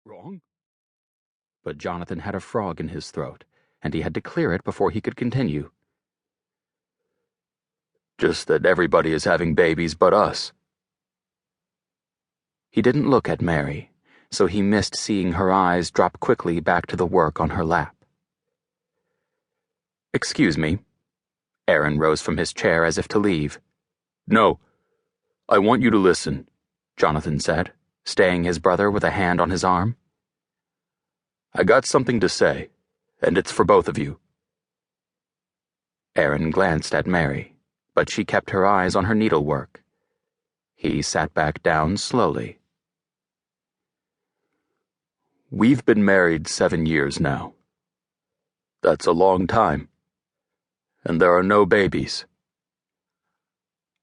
Wrong? But Jonathan had a frog in his throat, and he had to clear it before he could continue. Just that everybody is having babies but us. He didn't look at Mary, so he missed seeing her eyes drop quickly back to the work on her lap. Excuse me. Aaron rose from his chair as if to leave. No, I want you to listen, Jonathan said, staying his brother with a hand on his arm. I got something to say, and it's for both of you. Aaron glanced at Mary, but she kept her eyes on her needlework. He sat back down slowly. We've been married 7 years now. That's a long time. And there are no babies.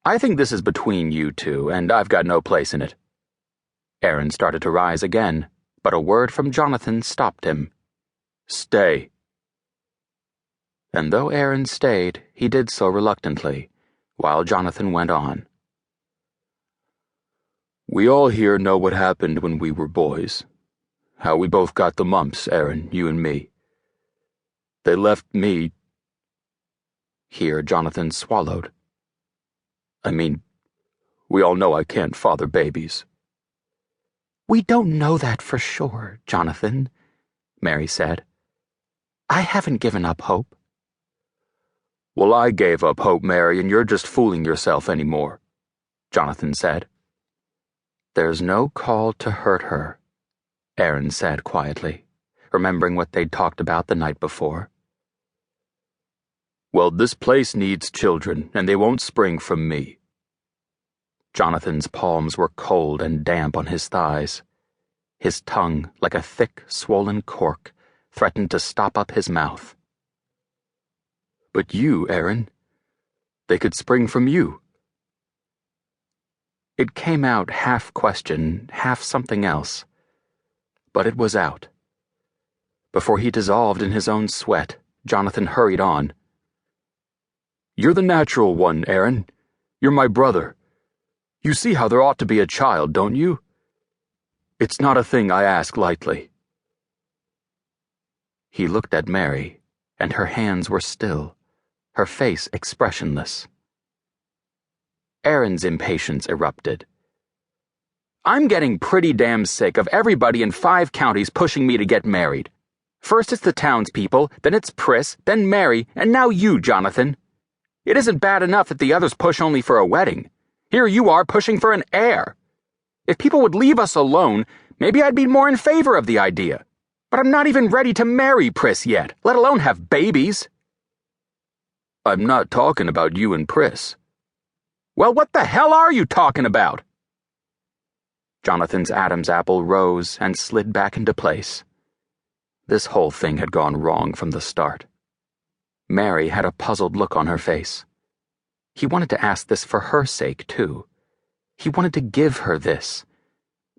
I think this is between you two, and I've got no place in it. Aaron started to rise again, but a word from Jonathan stopped him. Stay. And though Aaron stayed, he did so reluctantly, while Jonathan went on. We all here know what happened when we were boys. How we both got the mumps, Aaron, you and me. They left me. Here Jonathan swallowed. I mean, we all know I can't father babies. We don't know that for sure, Jonathan, Mary said. I haven't given up hope. Well, I gave up hope, Mary, and you're just fooling yourself anymore, Jonathan said. There's no call to hurt her, Aaron said quietly, remembering what they'd talked about the night before. Well, this place needs children, and they won't spring from me. Jonathan's palms were cold and damp on his thighs. His tongue, like a thick, swollen cork, threatened to stop up his mouth. But you, Aaron, they could spring from you. It came out half question, half something else. But it was out. Before he dissolved in his own sweat, Jonathan hurried on. You're the natural one, Aaron. You're my brother. You see how there ought to be a child, don't you? It's not a thing I ask lightly. He looked at Mary, and her hands were still, her face expressionless. Aaron's impatience erupted. I'm getting pretty damn sick of everybody in 5 counties pushing me to get married. First it's the townspeople, then it's Pris, then Mary, and now you, Jonathan. It isn't bad enough that the others push only for a wedding. Here you are pushing for an heir. If people would leave us alone, maybe I'd be more in favor of the idea. But I'm not even ready to marry Pris yet, let alone have babies. I'm not talking about you and Pris. Well, what the hell are you talking about? Jonathan's Adam's apple rose and slid back into place. This whole thing had gone wrong from the start. Mary had a puzzled look on her face. He wanted to ask this for her sake, too. He wanted to give her this.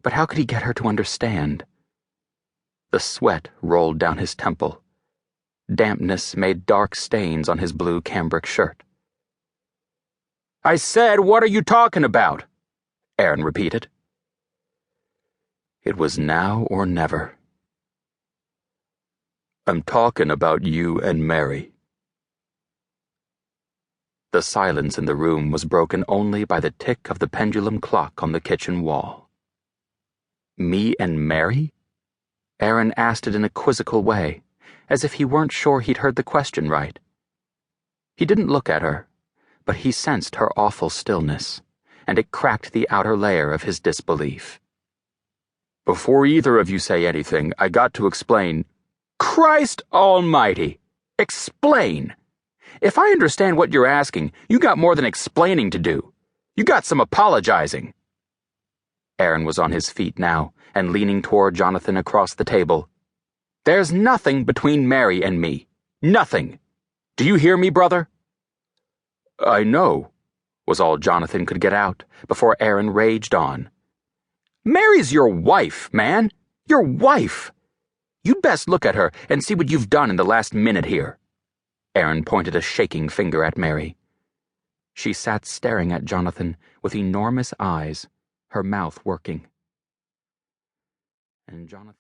But how could he get her to understand? The sweat rolled down his temple. Dampness made dark stains on his blue cambric shirt. I said, what are you talking about? Aaron repeated. It was now or never. I'm talking about you and Mary. The silence in the room was broken only by the tick of the pendulum clock on the kitchen wall. Me and Mary? Aaron asked it in a quizzical way, as if he weren't sure he'd heard the question right. He didn't look at her, but he sensed her awful stillness, and it cracked the outer layer of his disbelief. Before either of you say anything, I got to explain. Christ almighty! Explain! If I understand what you're asking, you got more than explaining to do. You got some apologizing. Aaron was on his feet now, and leaning toward Jonathan across the table. There's nothing between Mary and me. Nothing. Do you hear me, brother? I know, was all Jonathan could get out, before Aaron raged on. Mary's your wife, man. Your wife. You'd best look at her and see what you've done in the last minute here. Aaron pointed a shaking finger at Mary. She sat staring at Jonathan with enormous eyes, her mouth working. And Jonathan